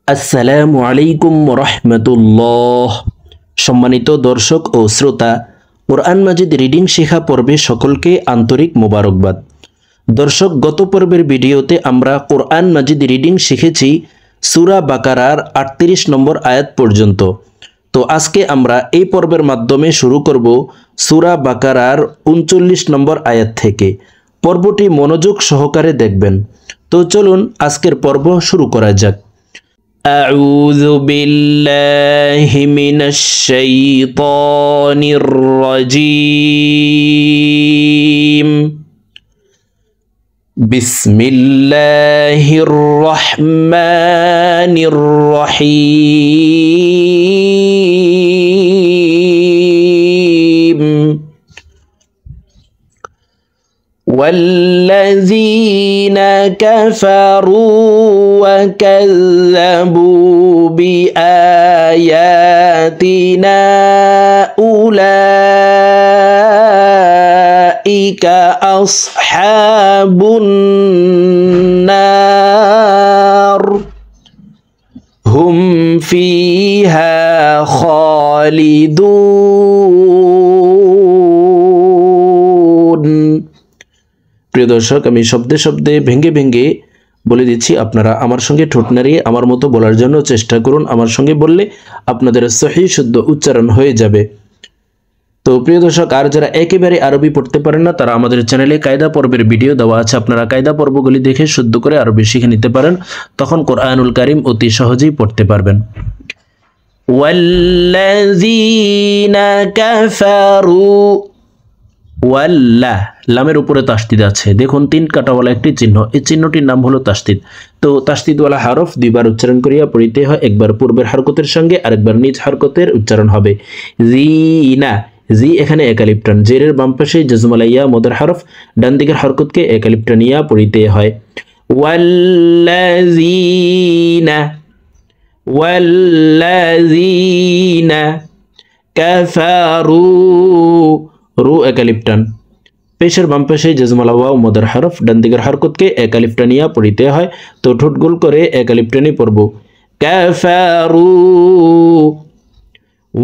আসসালামু আলাইকুম রহমতুল্লাহ। সম্মানিত দর্শক ও শ্রোতা, কোরআন মাজিদ রিডিং শেখা পর্বে সকলকে আন্তরিক মোবারকবাদ। দর্শক, গত পর্বের ভিডিওতে আমরা কোরআন মাজিদ রিডিং শিখেছি সূরা বাকারার 38 নম্বর আয়াত পর্যন্ত। তো আজকে আমরা এই পর্বের মাধ্যমে শুরু করব সূরা বাকারার 39 নম্বর আয়াত থেকে। পর্বটি মনোযোগ সহকারে দেখবেন। তো চলুন আজকের পর্ব শুরু করা যাক। أعوذ بالله من الشيطان الرجيم. بسم الله الرحمن الرحيم. والذين كفروا وكذبوا بآياتنا أولئك أصحاب النار هم فيها خالدون. প্রিয় দর্শক, আমি শব্দে শব্দে ভেঙ্গে ভেঙ্গে বলে দিচ্ছি, আপনারা আমার সঙ্গে ঠোঁট নাড়িয়ে আমার মতো বলার জন্য চেষ্টা করুন। আমার সঙ্গে বললে আপনাদের সহিহ শুদ্ধ উচ্চারণ হয়ে যাবে। তো প্রিয় দর্শক, আর যারা একেবারে আরবি পড়তে পারেন না, তারা আমাদের চ্যানেলে কায়দা পর্বের ভিডিও দেওয়া আছে, আপনারা কায়দা পর্বগুলি দেখে শুদ্ধ করে আরবি শিখে নিতে পারেন। তখন কোরআনুল কারীম অতি সহজেই পড়তে পারবেন। ওয়াল্লাযীনা কাফারু, ওয়াল্লা লামের উপরে তাসদিদ আছে, দেখুন 3 কাটাওয়ালা একটি চিহ্ন, এই চিহ্নটির নাম হলো তাসদিদ। তো তাসদিদওয়ালা হরফ দুইবার উচ্চারণ করিয়া পড়িতে হয়, একবার পূর্বের হরকতের সঙ্গে আরেকবার নিজ হরকতের উচ্চারণ হবে। জিনা, জি এখানে এক আলিফ টান, জেরের বাম পাশে জজমালাইয়া মদের হরফ, ডান দিকের হরকতকে এক আলিফ টানিয়া পড়িতে হয়। ওয়াল্লাযীনা, ওয়াল্লাযীনা কাফারু, রু এক আলিফ টান, পেশের বাম পাশে জজমালা ওয়াও মদের হরফ, ডান দিকের হরকতকে এক আলিফ টানিয়া পড়িতে হয়। তো ঠোঁট গোল করে এক আলিফ টানি পড়ব। কাফারু,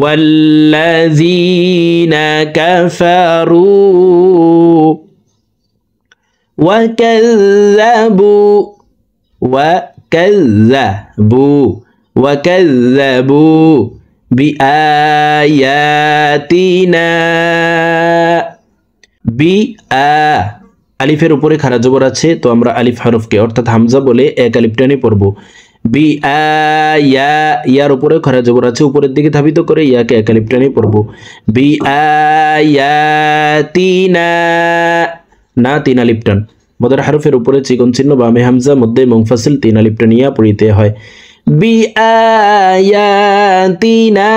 ওয়াল্লাযীনা কাফারু ওয়াকাযযাবু, ওয়াকাযযাবু, ওয়াকাযযাবু বিআয়াতিনা, বি আ আলিফের উপরে খাড়া জবর আছে, তো আমরা আলিফ হরফকে অর্থাৎ হামজা বলে এক আলিফ টানে পড়ব। বি আ ইয়া, ইয়ার উপরে খাড়া জবর আছে, উপরের দিকে ধাবিত করে ইয়াকে এক আলিফ টানে পড়ব। বি আয়াতিনা, না 3 আলিফ টান, মদের হরফের উপরে চিকন চিহ্ন, বামে হামজা, মধ্যে মুনফাসিল, 3 আলিফ টানিয়া পড়িতে হয়। বি আয়াতিনা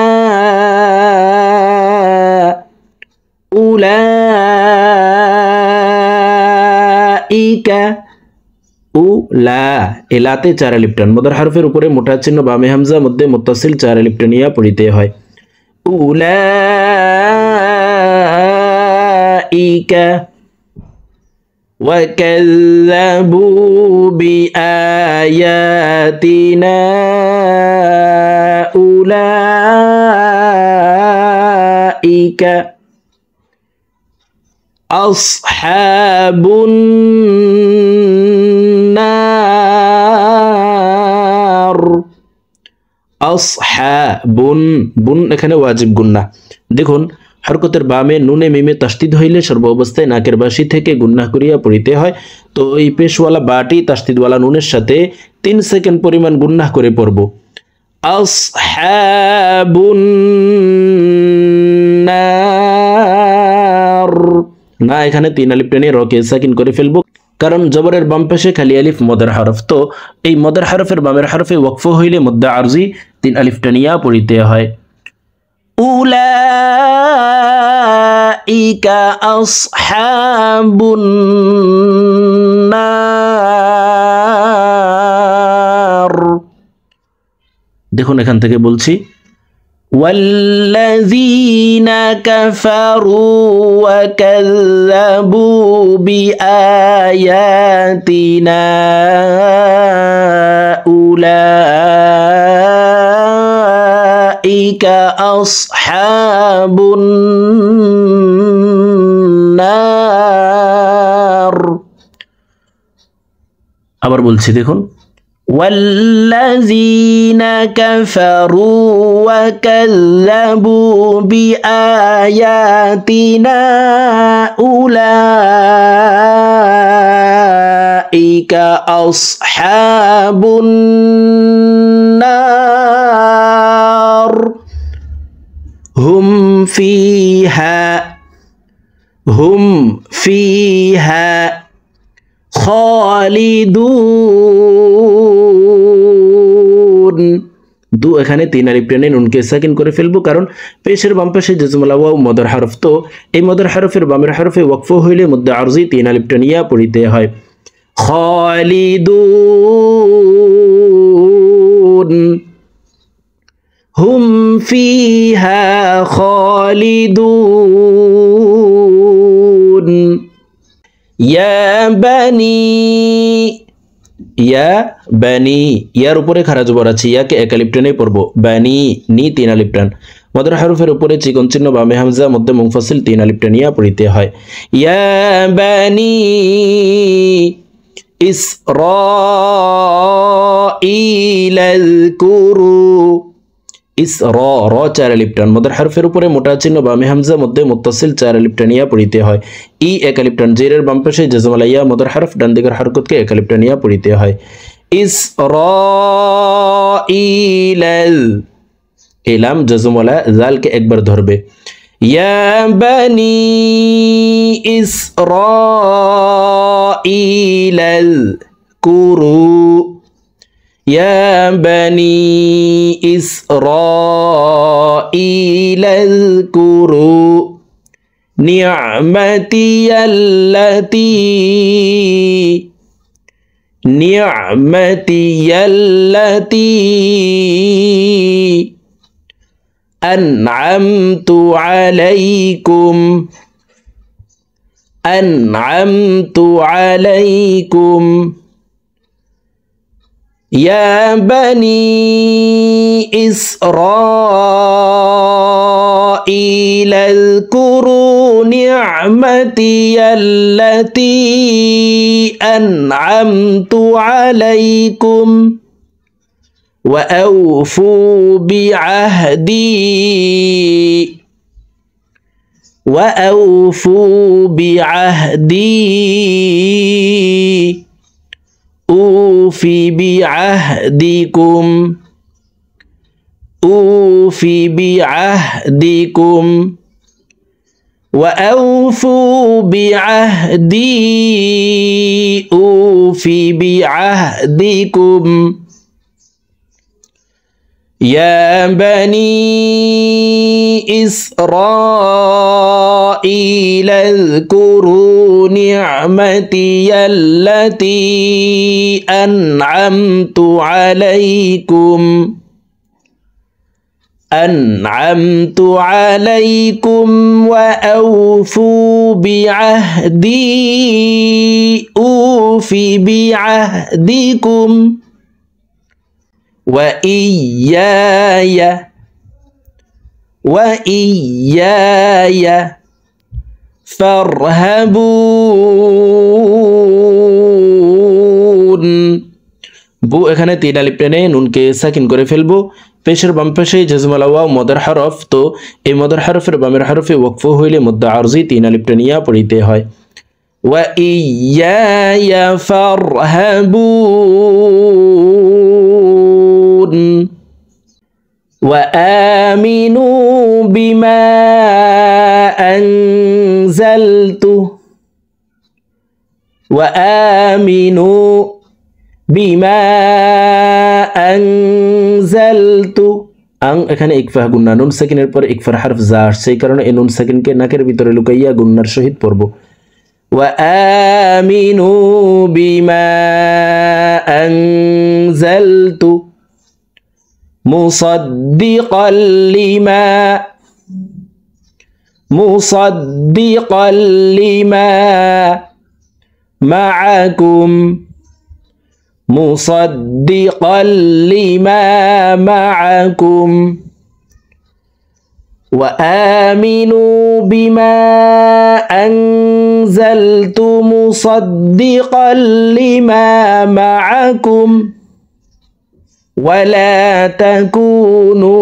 উলাইকা, উলা এলাতে 4 আলিফ টান, মদের হরফের উপরে মোটা চিহ্ন, বামে হামজা, মধ্যে মুত্তাসিল, 4 আলিফ টানিয়া পড়িতে হয়। উলাইকা ওয়াকাযযাবু বিআয়াতিনা উলাইকা আসহাবুন নার। আসহাবুন, বুন এখানে ওয়াজিব গুন্না। দেখুন হরকতের বামে নুনে মিমে তাসদিদ হইলে সর্ব অবস্থায় নাকের বাসি থেকে গুন্নাহ করিয়া পড়িতে হয়। তো এই পেশওয়ালা বাটি তাসদিদওয়ালা নুনের সাথে 3 সেকেন্ড পরিমাণ গুন্নাহ করে পড়ব। আসহাবুন নার, না এখানে 3 আলিফ টেনে রকে সাকিন করে ফেলবো, কারণ জবরের বাম পাশে খালি আলিফ মদের হরফ। তো এই মদের হরফের বামের হরফে ওয়াকফ হইলে মদ্দা আরজি 3 আলিফ টানিয়া পড়িতে হয়। উলাইকা আসহাবুন নার। দেখুন এখান থেকে বলছি, والذين كفروا وكذبوا بآياتنا أولئك أصحاب النار আবার বলছি দেখুন والذين كفروا وكذبوا بآياتنا أولئك أصحاب النار هم فيها খালিদুন দু এখানে তিন আলিফ টেনে নুনকে সাকিন করে ফেলবো কারণ পেশের বাম পাশে জজমুল ওয়াও মদর হরফ তো এই মদর হরফের বামের হরফে ওয়াকফ হইলে মধ্যে আরজি তিন আলিফ টেনিয়া পড়িতে হয় খালিদুন হুম ফিহা খালিদুন ইয়া বানি ইয়ার উপরে খারা জবর আছে ইয়াকে এক আলিফ টেনে পড়ব বানি নি তিন আলিফ টান মদর হরফের উপরে চিকন চিহ্ন বামে হামজা মধ্যে মুনফাসিল তিন আলিফ টানিয়া পড়িতে হয় ইয়া বানি ইসরাঈল আযকুরু র চার আলিফ টান মদর হরফের উপরে মোটা চিহ্ন বামে হামজা মধ্যে মুত্তাসিল চার আলিফ টানিয়া পড়িতে হয় ই এক আলিফ টান জেরের বাম পাশে জজম আলাইয়া মদর হরফ ডান দিকের হরকতকে এক আলিফ টানিয়া পড়িতে হয় ইসরাঈল এলাম জজম ওয়ালা জালকে একবার ধরবে ইয়া বানি ইসরাঈল কুরু يا بني إسرائيل اذكروا نعمتي التي أنعمت عليكم يا بني إسرائيل اذكروا نعمتي التي أنعمت عليكم وأوفوا بعهدي أوفي بعهدكم وأوفوا بعهدي أوفي بعهدكم يا بني إسرائيل اذكروا نعمتي التي أنعمت عليكم وأوفوا بعهدي أوفي بعهدكم وإياي فارهبون বু এখানে তিন আলিফ টেনে নুনকে সাকিন করে ফেলবো পেশের বাম পাশে জজমুল ওয়াও মদর হরফ তো এই মদর হরফের বামের হরফে ওয়াকফ হইলে মধ্য আরজি তিন আলিফ টেনিয়া পড়িতে হয় وإياي فارهبون وآمنوا بما أنزلت আং এখানে ইকফা গুন্না নুন সাকিনের পর ইকফার হরফ জা সেই কারণে এই নুন সাকিনকে নাকের ভিতরে লুকাইয়া গুন্নার সহিত পড়ব وآمنوا بما أنزلت مصدقا لما مصدقا لما معكم مصدقا لما معكم وآمنوا بما أنزلت مصدقا لما معكم ولا تكونوا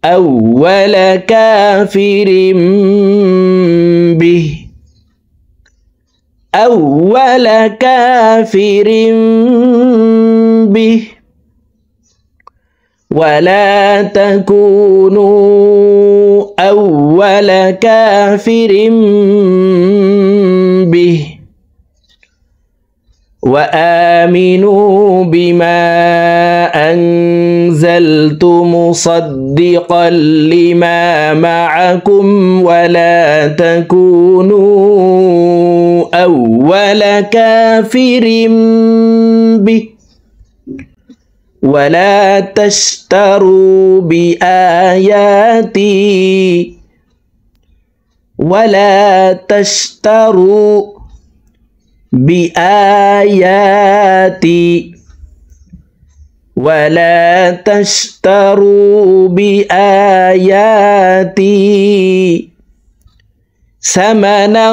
أول كافر به ولا تكونوا أول كافر به وآمنوا بما أنزلت مصدقا لما معكم ولا تكونوا أول كافر به ولا تشتروا بآياتي ثمنا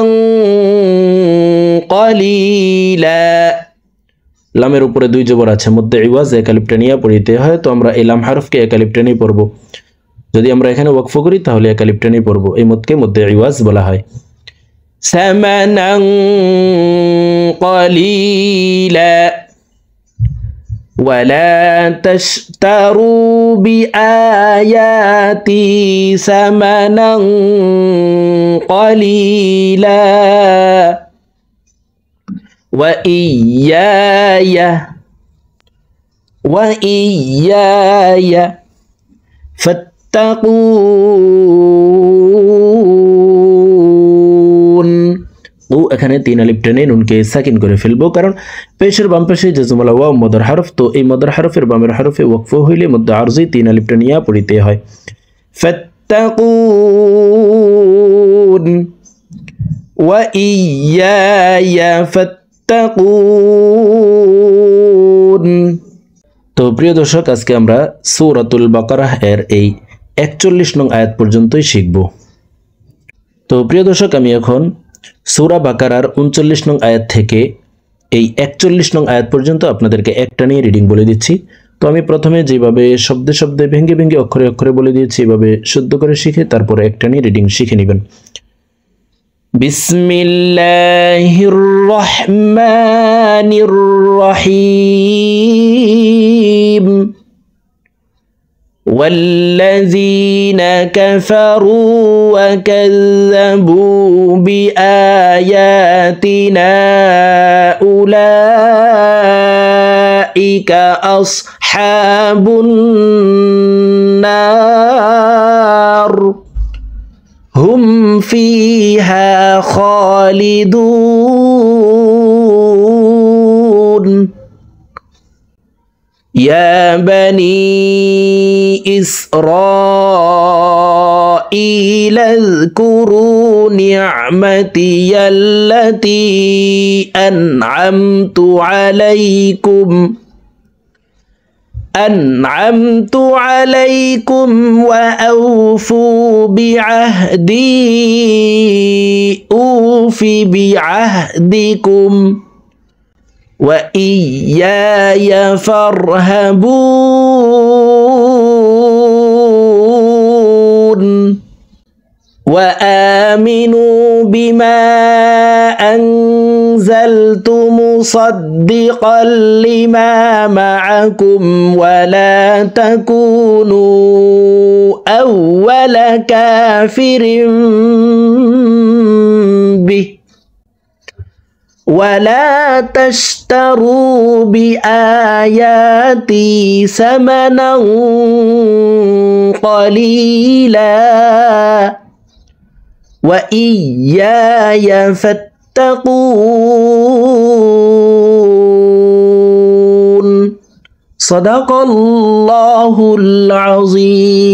قليلا লামের উপরে দুই জবর আছে মধ্যে ইওয়াজ এক আলিফ টানিয়া পড়িতে হয় তো আমরা এই লাম হরফকে এক আলিফ টানিয়ে পড়ব যদি আমরা এখানে ওয়াকফ করি তাহলে এক আলিফ টানিয়ে পড়ব এই মতকে মধ্যে ইওয়াজ বলা হয় ثمنا قليلا ولا تشتروا بآياتي ثمنا قليلا وإياي فاتقون ও এখানে তিন আলিফ টেনে নুনকে সাকিন করে ফেলবো কারণ পেশের বাম পাশে জজমুল ওয়াও মদর হরফ তো এই মদর হরফের বামের হরফে ওয়াকফ হইলে মধ্য আরজি তিন আলিফ টেনিয়া পড়িতে হয় ফাত্তাকুন ওয়া ইয়্যায়া ফাত্তাকুন। তো প্রিয় দর্শক আজকে আমরা সূরাতুল বাকারাহ এর এই 41 নং আয়াত পর্যন্তই শিখব। তো প্রিয় দর্শক আমি এখন সূরা বাকারার 39 নং আয়াত থেকে এই 41 নং আয়াত পর্যন্ত আপনাদেরকে একটা নিয়ে রিডিং বলে দিচ্ছি। তো আমি প্রথমে যেভাবে শব্দে শব্দে ভেঙে ভেঙে অক্ষরে অক্ষরে বলে দিয়েছি এভাবে শুদ্ধ করে শিখে তারপরে একটা নিয়ে রিডিং শিখে নেবেন। বিসমিল্লাহির রহমানির রহিম والذين كفروا وكذبوا بآياتنا أولئك أصحاب النار هم فيها خالدون يا بني إسرائيل اذكروا نعمتي التي أنعمت عليكم وأوفوا بعهدي أوف بعهدكم وإياي فارهبون وآمنوا بما أنزلت مصدقا لما معكم ولا تكونوا أول كافر به ولا تشتروا بآياتي ثمنا قليلا وإياي فاتقون صدق الله العظيم।